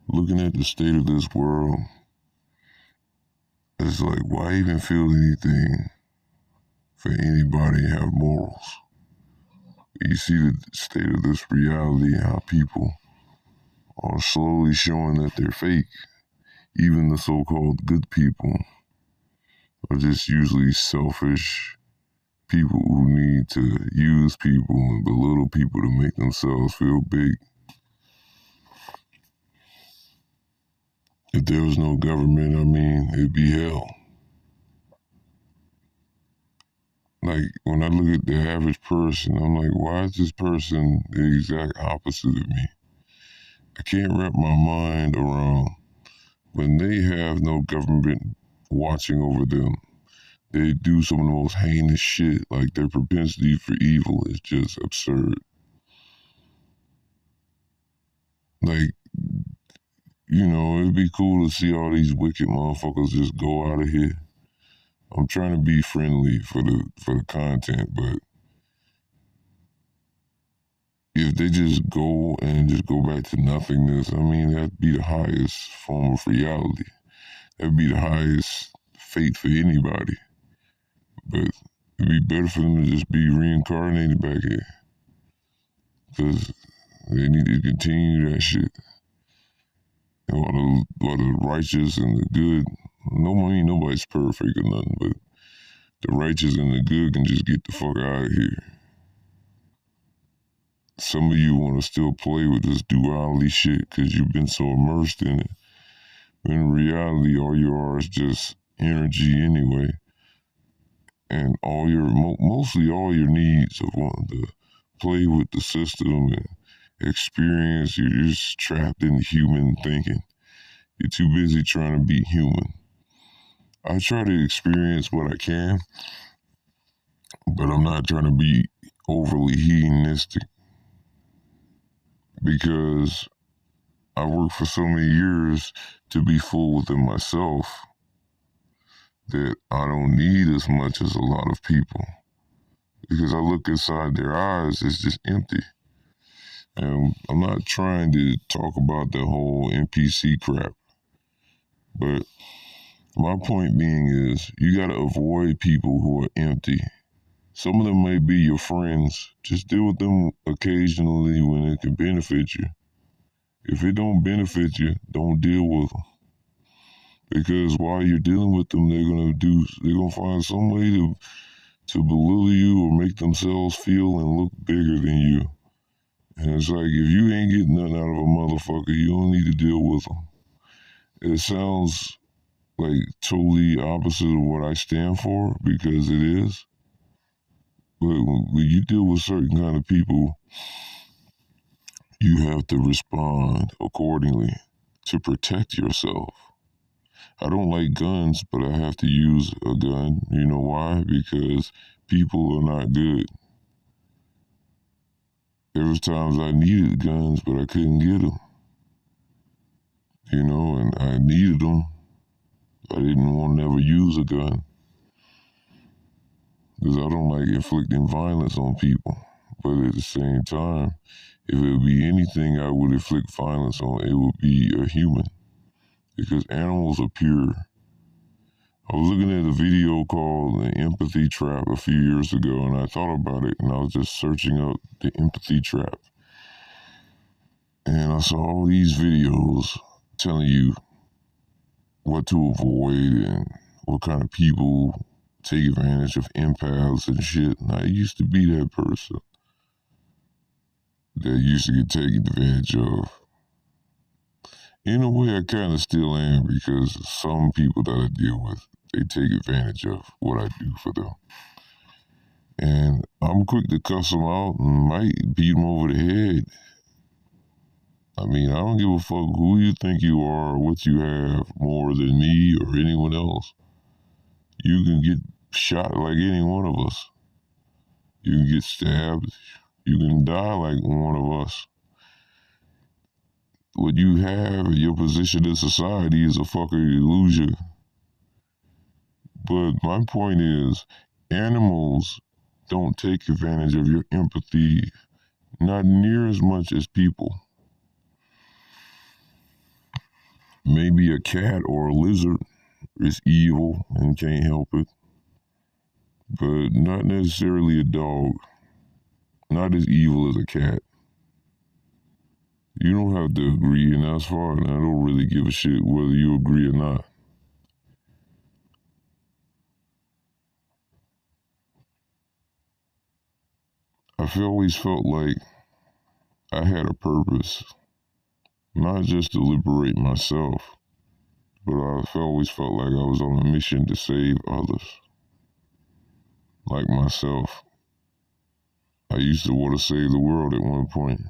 looking at the state of this world, it's like, why even feel anything for anybody to have morals? You see the state of this reality and how people are slowly showing that they're fake. Even the so-called good people are just usually selfish people who need to use people and belittle people to make themselves feel big. If there was no government, it'd be hell. Like, when I look at the average person, I'm like, why is this person the exact opposite of me? I can't wrap my mind around when they have no government watching over them. They do some of the most heinous shit. Like, their propensity for evil is just absurd. Like, it'd be cool to see all these wicked motherfuckers just go out of here. I'm trying to be friendly for the content, but if they just go and just go back to nothingness, that'd be the highest form of reality. That'd be the highest fate for anybody. But it'd be better for them to just be reincarnated back here. Because they need to continue that shit. And while the righteous and the good, nobody's perfect or nothing, but the righteous and the good can just get the fuck out of here. Some of you want to still play with this duality shit because you've been so immersed in it. But in reality, all you are is just energy anyway. And mostly all your needs of wanting to play with the system and experience, you're just trapped in human thinking. You're too busy trying to be human. I try to experience what I can, but I'm not trying to be overly hedonistic because I worked for so many years to be full within myself that I don't need as much as a lot of people. Because I look inside their eyes, it's just empty. And I'm not trying to talk about the whole NPC crap. But my point being is, you gotta avoid people who are empty. Some of them may be your friends. Just deal with them occasionally when it can benefit you. If it don't benefit you, don't deal with them. Because while you're dealing with them, they're gonna find some way to belittle you or make themselves feel and look bigger than you. And it's like, if you ain't getting nothing out of a motherfucker, you don't need to deal with them. It sounds like totally opposite of what I stand for, because it is. But when you deal with certain kind of people, you have to respond accordingly to protect yourself. I don't like guns, but I have to use a gun. You know why? Because people are not good. There was times I needed guns, but I couldn't get them. And I needed them. I didn't want to ever use a gun because I don't like inflicting violence on people. But at the same time, if it would be anything I would inflict violence on, it would be a human, because animals are pure. I was looking at a video called The Empathy Trap a few years ago, and I thought about it, and I was just searching up the empathy trap. And I saw all these videos telling you what to avoid and what kind of people take advantage of empaths and shit. And I used to be that person that used to get taken advantage of. In a way, I kind of still am, because some people that I deal with, they take advantage of what I do for them. And I'm quick to cuss them out and might beat them over the head. I don't give a fuck who you think you are or what you have more than me or anyone else. You can get shot like any one of us. You can get stabbed. You can die like one of us. What you have and your position in society is a fucking illusion. But my point is, animals don't take advantage of your empathy, not near as much as people. Maybe a cat or a lizard is evil and can't help it, but not necessarily a dog. Not as evil as a cat. You don't have to agree, and that's fine. I don't really give a shit whether you agree or not. I've always felt like I had a purpose, not just to liberate myself, but I've always felt like I was on a mission to save others, like myself. I used to want to save the world at one point.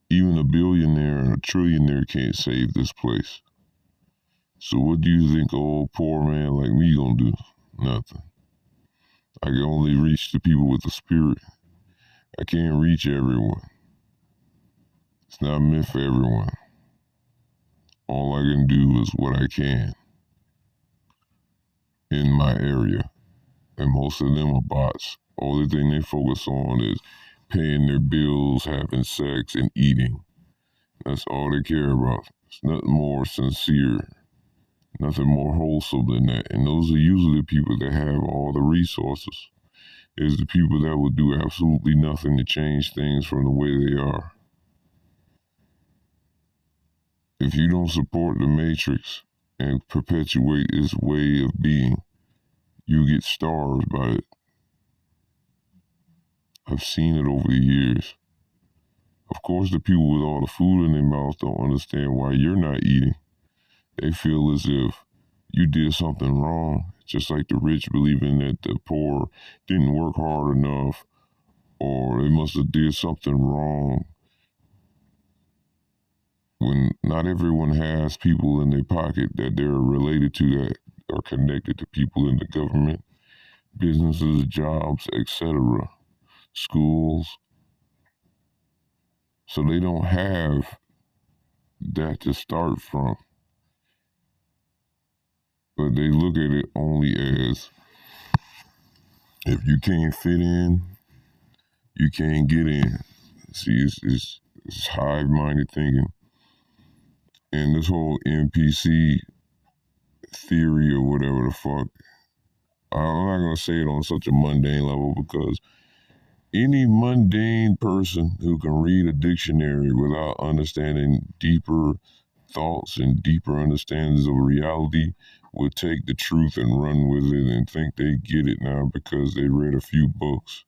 Even a billionaire and a trillionaire can't save this place. So what do you think an old poor man like me gonna do? Nothing. I can only reach the people with the spirit. I can't reach everyone. It's not meant for everyone. All I can do is what I can in my area. And most of them are bots. Only thing they focus on is paying their bills, having sex, and eating. That's all they care about. It's nothing more sincere, nothing more wholesome than that. And those are usually the people that have all the resources. It's the people that will do absolutely nothing to change things from the way they are. If you don't support the Matrix and perpetuate its way of being, you get starved by it. I've seen it over the years. Of course, the people with all the food in their mouth don't understand why you're not eating. They feel as if you did something wrong, just like the rich believing that the poor didn't work hard enough, or they must have did something wrong. When not everyone has people in their pocket that they're related to that are connected to people in the government, businesses, jobs, etc., schools. So they don't have that to start from. But they look at it only as if you can't fit in, you can't get in. See, it's hive-minded thinking. And this whole NPC theory or whatever the fuck, I'm not going to say it on such a mundane level because any mundane person who can read a dictionary without understanding deeper thoughts and deeper understandings of reality would take the truth and run with it and think they get it now because they read a few books.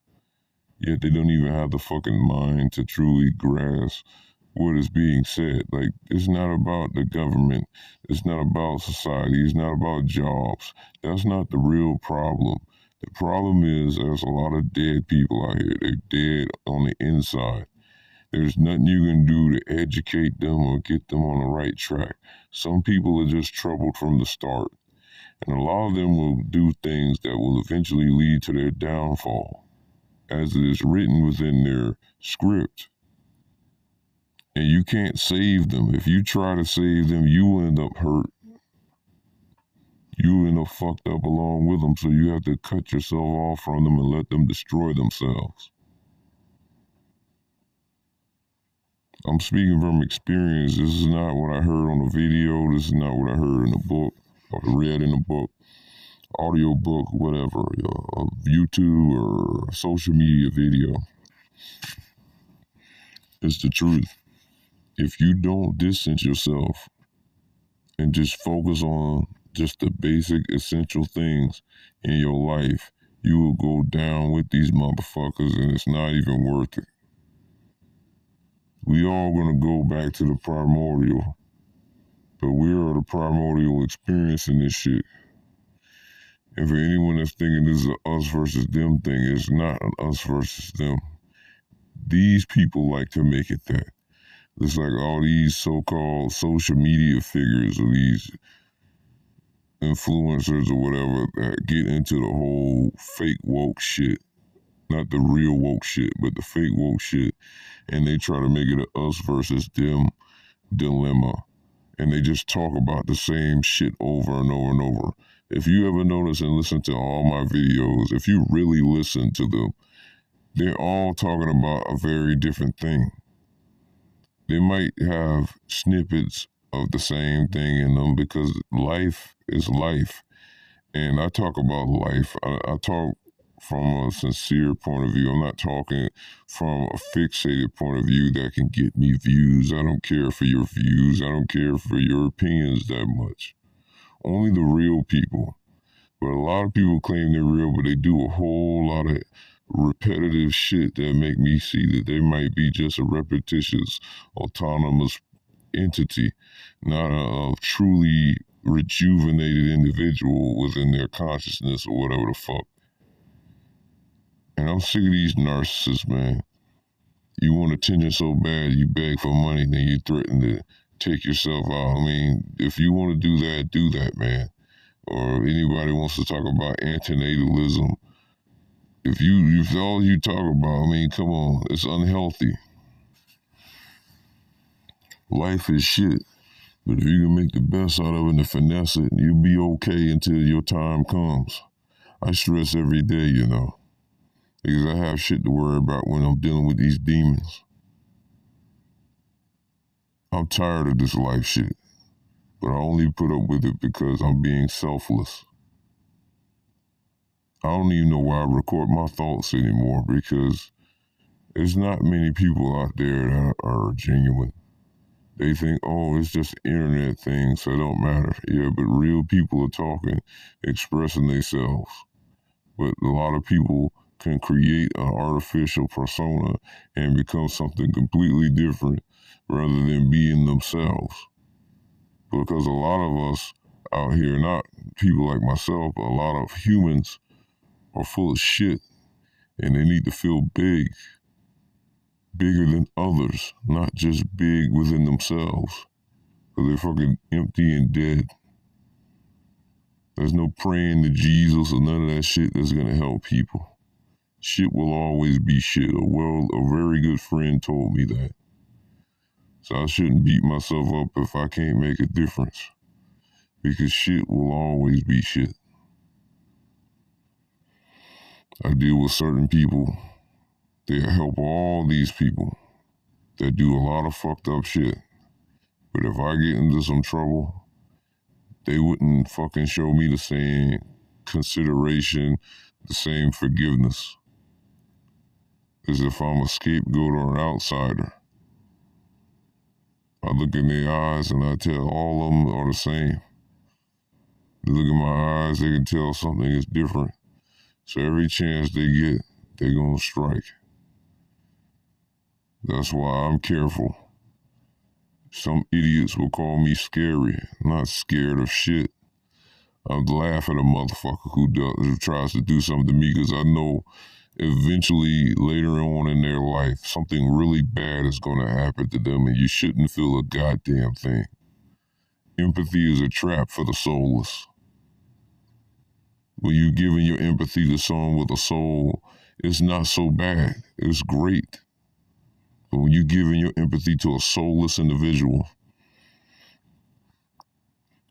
Yet they don't even have the fucking mind to truly grasp what is being said. Like, it's not about the government. It's not about society. It's not about jobs. That's not the real problem. The problem is there's a lot of dead people out here. They're dead on the inside. There's nothing you can do to educate them or get them on the right track. Some people are just troubled from the start. And a lot of them will do things that will eventually lead to their downfall, as it is written within their script. And you can't save them. If you try to save them, you end up hurt. You end up fucked up along with them, so you have to cut yourself off from them and let them destroy themselves. I'm speaking from experience. This is not what I heard on a video. This is not what I heard in a book or read in a book, audio book, whatever, YouTube or social media video. It's the truth. If you don't distance yourself and just focus on just the basic essential things in your life, you will go down with these motherfuckers and it's not even worth it. We all gonna go back to the primordial, but we are the primordial experiencing this shit. And for anyone that's thinking this is an us versus them thing, it's not an us versus them. These people like to make it that. It's like all these so-called social media figures or these influencers or whatever that get into the whole fake woke shit. Not the real woke shit, but the fake woke shit. And they try to make it a us versus them dilemma. And they just talk about the same shit over and over and over. If you ever notice and listen to all my videos, if you really listen to them, they're all talking about a very different thing. They might have snippets of the same thing in them, because life is life. And I talk about life. I talk from a sincere point of view. I'm not talking from a fixated point of view that can get me views. I don't care for your views. I don't care for your opinions that much. Only the real people. But a lot of people claim they're real, but they do a whole lot of repetitive shit that make me see that they might be just a repetitious, autonomous entity, not a truly rejuvenated individual within their consciousness or whatever the fuck. And I'm sick of these narcissists, man. You want attention so bad, you beg for money, then you threaten to take yourself out. I mean, if you want to do that, man. Or anybody wants to talk about antinatalism, if all you talk about, I mean, come on, it's unhealthy. Life is shit. But if you can make the best out of it and finesse it, you'll be okay until your time comes. I stress every day, because I have shit to worry about when I'm dealing with these demons. I'm tired of this life shit, but I only put up with it because I'm being selfless. I don't even know why I record my thoughts anymore, because there's not many people out there that are genuine. They think, oh, it's just internet things, so it don't matter. Yeah, but real people are talking, expressing themselves. But a lot of people can create an artificial persona and become something completely different rather than being themselves. Because a lot of us out here, not people like myself, but a lot of humans are full of shit, and they need to feel big. Bigger than others, not just big within themselves. Because they're fucking empty and dead. There's no praying to Jesus or none of that shit that's gonna help people. Shit will always be shit. A very good friend told me that. So I shouldn't beat myself up if I can't make a difference. Because shit will always be shit. I deal with certain people. They help all these people that do a lot of fucked up shit. But if I get into some trouble, they wouldn't fucking show me the same consideration, the same forgiveness, as if I'm a scapegoat or an outsider. I look in their eyes and I tell all of them are the same. They look in my eyes, they can tell something is different. So every chance they get, they're gonna strike. That's why I'm careful. Some idiots will call me scary. I'm not scared of shit. I'd laugh at a motherfucker who tries to do something to me, because I know eventually later on in their life something really bad is going to happen to them, and you shouldn't feel a goddamn thing. Empathy is a trap for the soulless. When you're giving your empathy to someone with a soul, it's not so bad. It's great. But when you're giving your empathy to a soulless individual,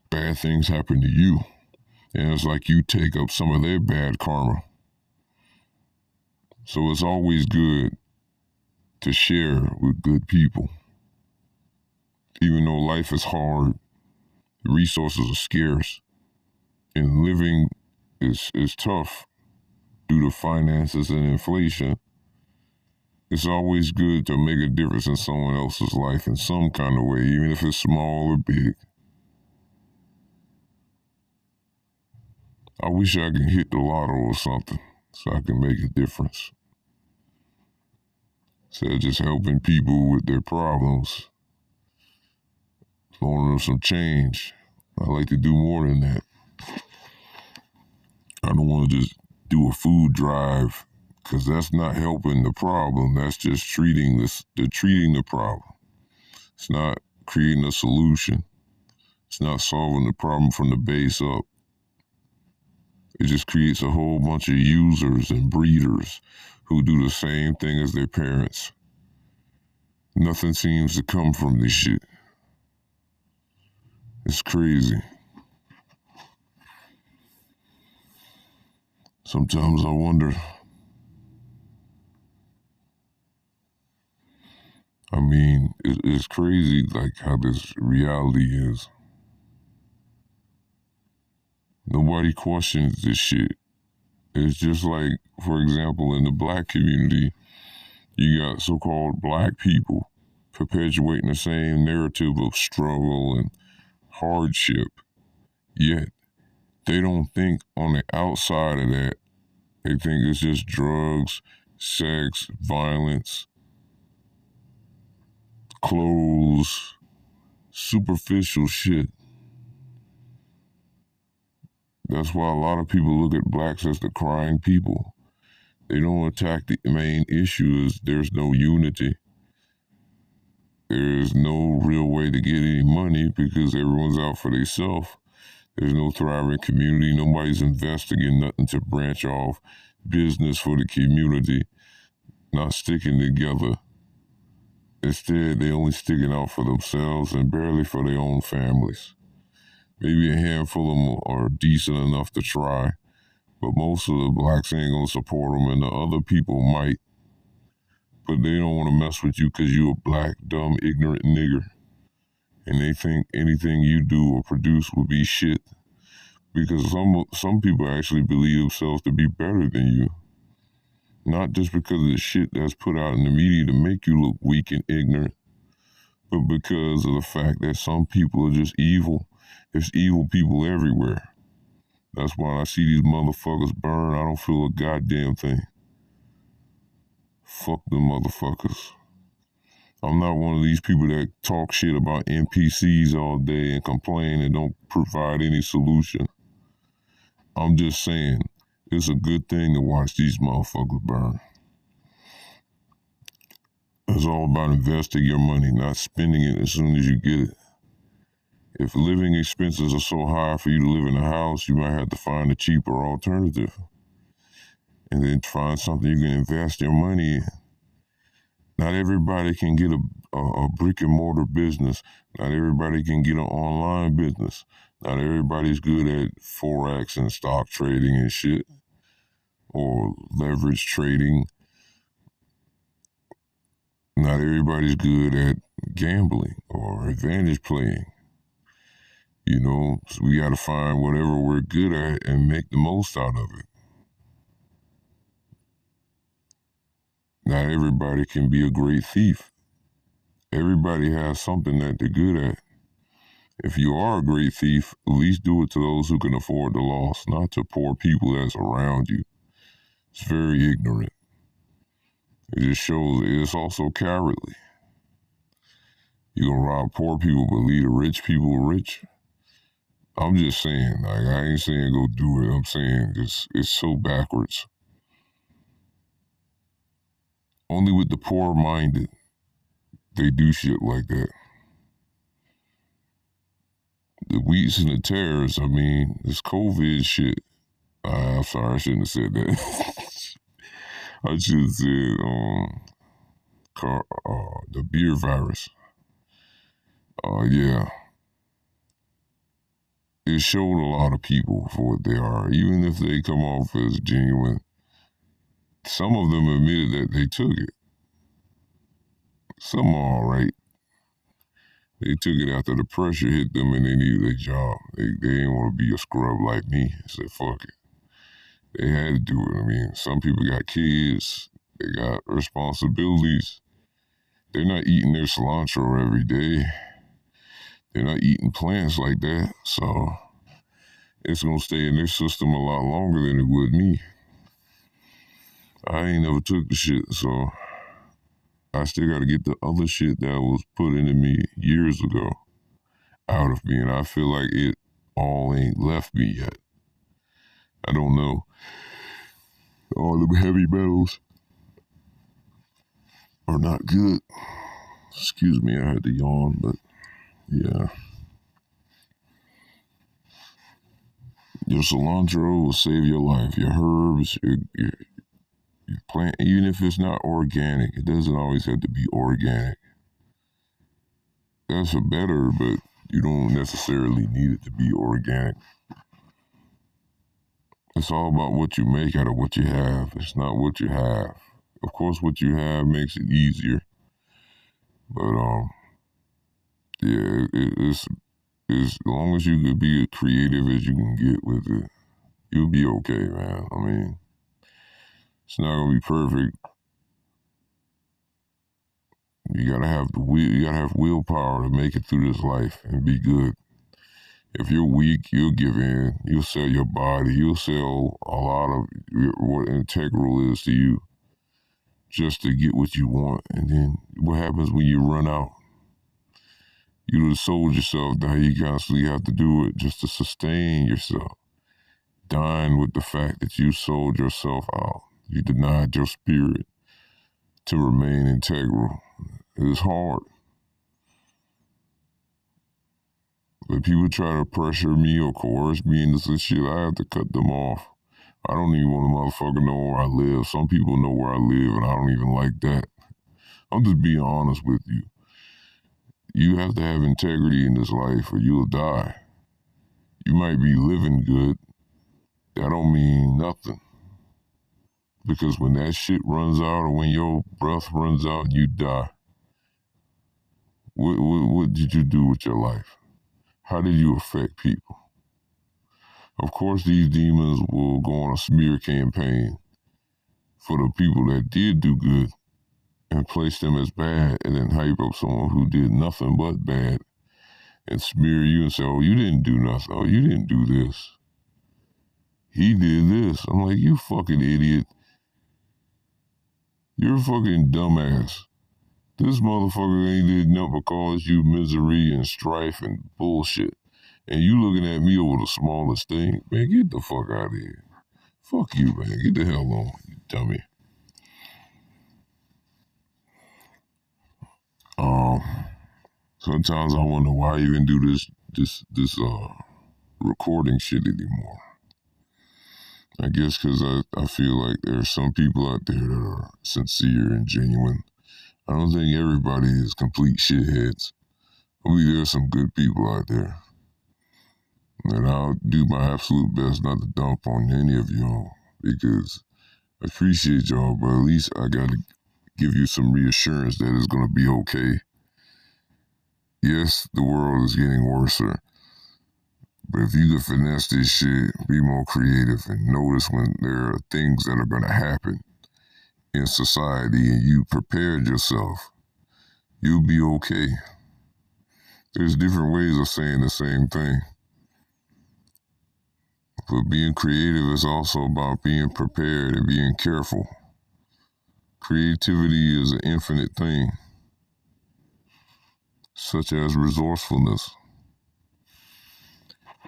bad things happen to you. And it's like you take up some of their bad karma. So it's always good to share with good people. Even though life is hard, resources are scarce, and living is tough due to finances and inflation, it's always good to make a difference in someone else's life in some kind of way, even if it's small or big. I wish I could hit the lotto or something so I can make a difference. Instead of just helping people with their problems, loaning them some change, I like to do more than that. I don't want to just do a food drive, because that's not helping the problem. That's just treating the problem. It's not creating a solution. It's not solving the problem from the base up. It just creates a whole bunch of users and breeders who do the same thing as their parents. Nothing seems to come from this shit. It's crazy. Sometimes I wonder I mean, it's crazy like how this reality is. Nobody questions this shit. It's just like, for example, in the black community, you got so-called black people perpetuating the same narrative of struggle and hardship, yet they don't think on the outside of that. They think it's just drugs, sex, violence, clothes, superficial shit. That's why a lot of people look at blacks as the crying people. They don't attack the main issue is there's no unity. There's no real way to get any money because everyone's out for themselves. There's no thriving community. Nobody's investing in nothing to branch off business for the community, not sticking together. Instead, they only sticking out for themselves and barely for their own families. Maybe a handful of them are decent enough to try, but most of the blacks ain't gonna support them, and the other people might. But they don't want to mess with you because you a black, dumb, ignorant nigger. And they think anything you do or produce will be shit. Because some people actually believe themselves to be better than you. Not just because of the shit that's put out in the media to make you look weak and ignorant, but because of the fact that some people are just evil. There's evil people everywhere. That's why I see these motherfuckers burn, I don't feel a goddamn thing. Fuck them motherfuckers. I'm not one of these people that talk shit about NPCs all day and complain and don't provide any solution. I'm just saying, it's a good thing to watch these motherfuckers burn. It's all about investing your money, not spending it as soon as you get it. If living expenses are so high for you to live in a house, you might have to find a cheaper alternative. And then find something you can invest your money in. Not everybody can get a brick and mortar business. Not everybody can get an online business. Not everybody's good at Forex and stock trading and shit. Or leverage trading. Not everybody's good at gambling or advantage playing. You know, so we got to find whatever we're good at and make the most out of it. Not everybody can be a great thief. Everybody has something that they're good at. If you are a great thief, at least do it to those who can afford the loss, not to poor people that's around you. It's very ignorant. It just shows it's also cowardly. You gonna rob poor people but leave the rich people rich? I'm just saying, like, I ain't saying go do it. I'm saying it's so backwards. Only with the poor-minded, they do shit like that. The wheats and the tares, I mean, this COVID shit. I'm sorry, I shouldn't have said that. I should have said the beer virus. Yeah. It showed a lot of people for what they are, even if they come off as genuine. Some of them admitted that they took it. Some are all right. They took it after the pressure hit them and they needed a job. They didn't want to be a scrub like me. I said, fuck it. They had to do it. I mean, some people got kids. They got responsibilities. They're not eating their cilantro every day. They're not eating plants like that. So it's going to stay in their system a lot longer than it would me. I ain't never took the shit, so I still got to get the other shit that was put into me years ago out of me, and I feel like it all ain't left me yet. I don't know. All them heavy metals are not good. Excuse me, I had to yawn, but yeah. Your cilantro will save your life. Your herbs, your plant, even if it's not organic, it doesn't always have to be organic. That's a better, but you don't necessarily need it to be organic. It's all about what you make out of what you have. It's not what you have. Of course, what you have makes it easier. But yeah, it's as long as you could be as creative as you can get with it, you'll be okay, man. I mean, it's not gonna be perfect. You gotta have the will. You gotta have willpower to make it through this life and be good. If you're weak, you'll give in. You'll sell your body. You'll sell a lot of what integral is to you just to get what you want. And then what happens when you run out? You have sold yourself. Now you constantly have to do it just to sustain yourself. Dying with the fact that you sold yourself out. You denied your spirit to remain integral. It's hard. When people try to pressure me or coerce me into this shit, I have to cut them off. I don't even want a motherfucker know where I live. Some people know where I live, and I don't even like that. I'm just being honest with you. You have to have integrity in this life or you'll die. You might be living good. That don't mean nothing. Because when that shit runs out or when your breath runs out and you die, what did you do with your life? How did you affect people? Of course, these demons will go on a smear campaign for the people that did do good and place them as bad and then hype up someone who did nothing but bad and smear you and say, oh, you didn't do nothing. Oh, you didn't do this. He did this. I'm like, you fucking idiot. You're a fucking dumbass. This motherfucker ain't did nothing but cause you misery and strife and bullshit. And you looking at me over the smallest thing. Man, get the fuck out of here. Fuck you, man. Get the hell on, you dummy. Sometimes I wonder why I even do this recording shit anymore. I guess because I feel like there are some people out there that are sincere and genuine. I don't think everybody is complete shitheads. I mean, there are some good people out there. And I'll do my absolute best not to dump on any of y'all because I appreciate y'all, but at least I got to give you some reassurance that it's going to be okay. Yes, the world is getting worse, but if you can finesse this shit, be more creative, and notice when there are things that are going to happen in society and you prepared yourself, you'll be okay. There's different ways of saying the same thing. But being creative is also about being prepared and being careful. Creativity is an infinite thing, such as resourcefulness.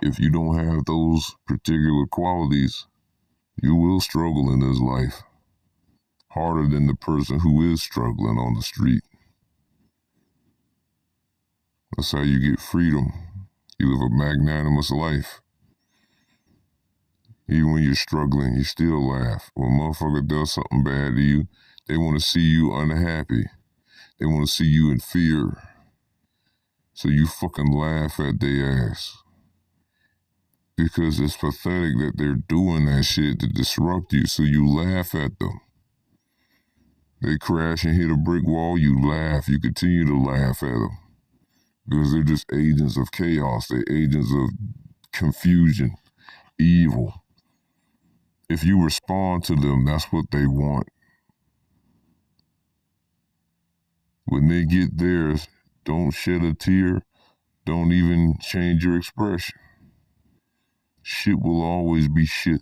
If you don't have those particular qualities, you will struggle in this life, harder than the person who is struggling on the street. That's how you get freedom. You live a magnanimous life. Even when you're struggling, you still laugh. When a motherfucker does something bad to you, they want to see you unhappy. They want to see you in fear. So you fucking laugh at their ass. Because it's pathetic that they're doing that shit to disrupt you, so you laugh at them. They crash and hit a brick wall, you laugh. You continue to laugh at them. Because they're just agents of chaos. They're agents of confusion, evil. If you respond to them, that's what they want. When they get theirs, don't shed a tear. Don't even change your expression. Shit will always be shit.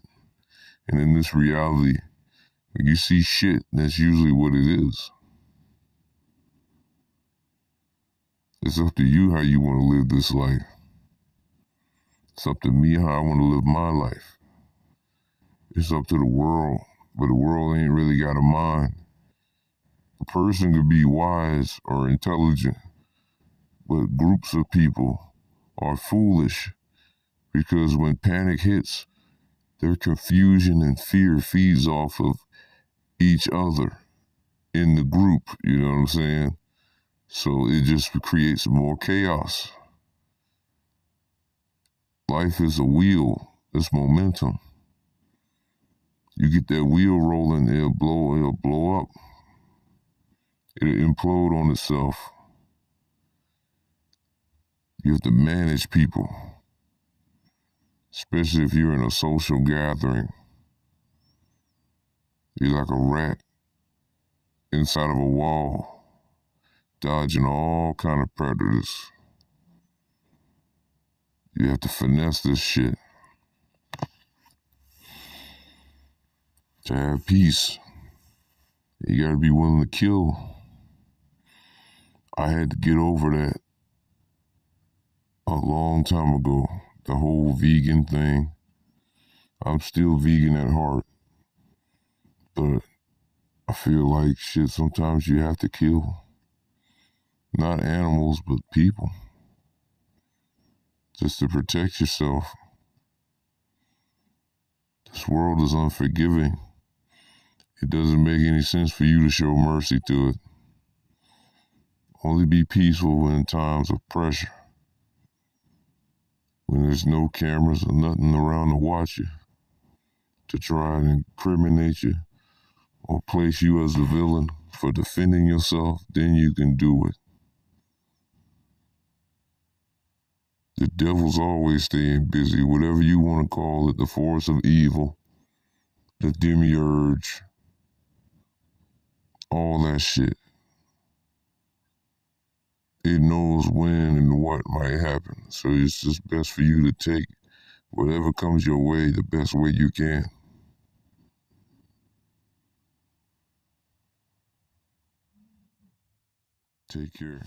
And in this reality, when you see shit, that's usually what it is. It's up to you how you want to live this life. It's up to me how I want to live my life. It's up to the world, but the world ain't really got a mind. A person could be wise or intelligent, but groups of people are foolish because when panic hits, their confusion and fear feeds off of each other in the group, you know what I'm saying? So it just creates more chaos. Life is a wheel, it's momentum. You get that wheel rolling, it'll blow up. It'll implode on itself. You have to manage people, especially if you're in a social gathering. You're like a rat inside of a wall, dodging all kind of predators. You have to finesse this shit to have peace. You gotta be willing to kill. I had to get over that a long time ago. The whole vegan thing. I'm still vegan at heart, but I feel like shit, sometimes you have to kill. Not animals, but people. Just to protect yourself. This world is unforgiving. It doesn't make any sense for you to show mercy to it. Only be peaceful in times of pressure. When there's no cameras or nothing around to watch you, to try and incriminate you or place you as the villain for defending yourself, then you can do it. The devil's always staying busy, whatever you want to call it, the force of evil, the demiurge, all that shit. It knows when and what might happen, so it's just best for you to take whatever comes your way the best way you can. Take care.